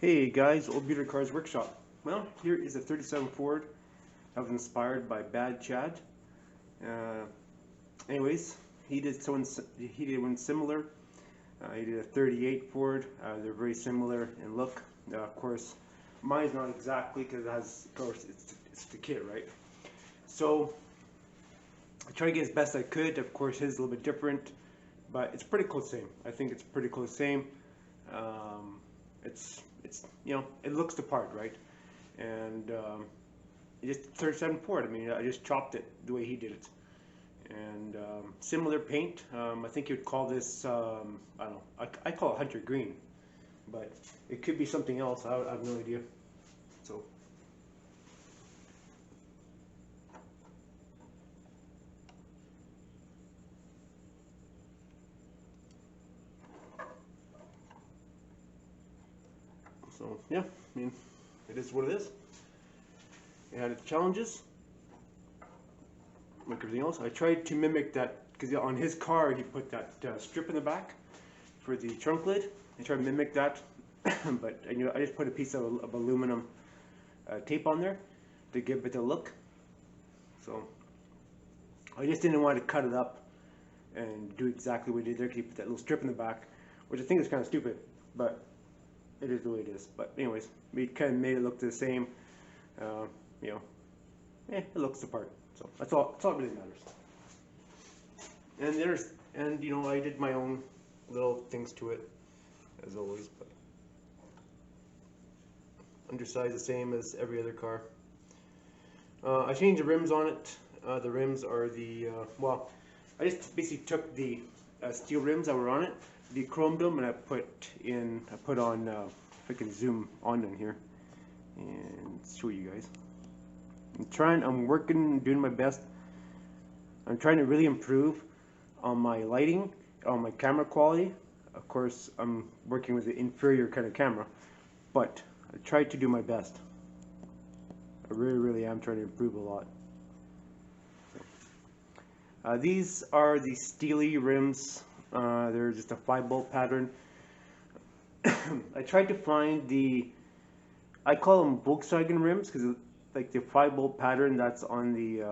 Hey guys, Old Beater Cars Workshop. Well, here is a 37 Ford that was inspired by BadChad. Uh, anyways, he did one similar. He did a 38 Ford. They're very similar in look. Of course, mine's not exactly because it has, of course, it's the kit, right? So I tried to get as best I could. Of course, his is a little bit different, but it's pretty close same. I think it's pretty close same. It's it looks the part, right? And just 37 Ford. I mean, I just chopped it the way he did it, and similar paint. I think you'd call this I don't know. I call it hunter green, but it could be something else. I have no idea. So. So yeah, I mean, it is what it is. It had its challenges, like everything else. I tried to mimic that because on his car he put that strip in the back for the trunk lid. I tried to mimic that, but I just put a piece of aluminum tape on there to give it a look. So I just didn't want to cut it up and do exactly what he did there because he put that little strip in the back, which I think is kind of stupid, but it is the way it is. But anyways, we kind of made it look the same. It looks the part. So that's all that really matters. And I did my own little things to it, as always. But undersized the same as every other car. I changed the rims on it. The rims are I just basically took the steel rims that were on it, de-chromed them, and I put on, if I can zoom on in here and show you guys. I'm working, doing my best. I'm trying to really improve on my lighting, on my camera quality. Of course, I'm working with an inferior kind of camera, but I try to do my best. I really am trying to improve a lot. These are the steely rims. They're just a 5-bolt pattern. I tried to find I call them Volkswagen rims because like the 5-bolt pattern that's on the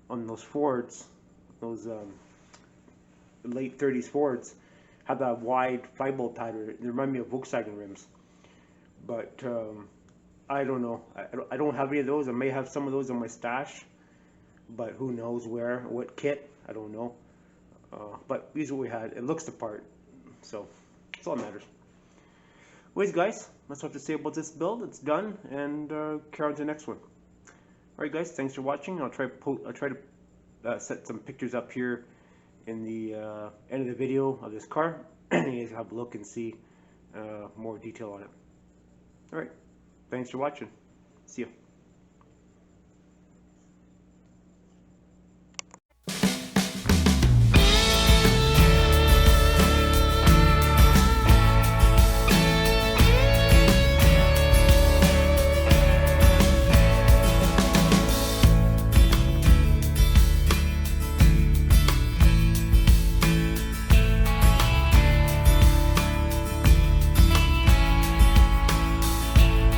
on those Fords, those late 30s Fords, have that wide 5-bolt pattern. They remind me of Volkswagen rims, but I don't know. I don't have any of those. I may have some of those in my stash, but who knows what kit? I don't know. But these are what we had. It looks the part, so that's all that matters. Anyways, guys, that's what I have to say about this build. It's done, and carry on to the next one. Alright guys, thanks for watching. I'll try to set some pictures up here in the end of the video of this car. You guys have a look and see more detail on it. Alright, thanks for watching. See ya.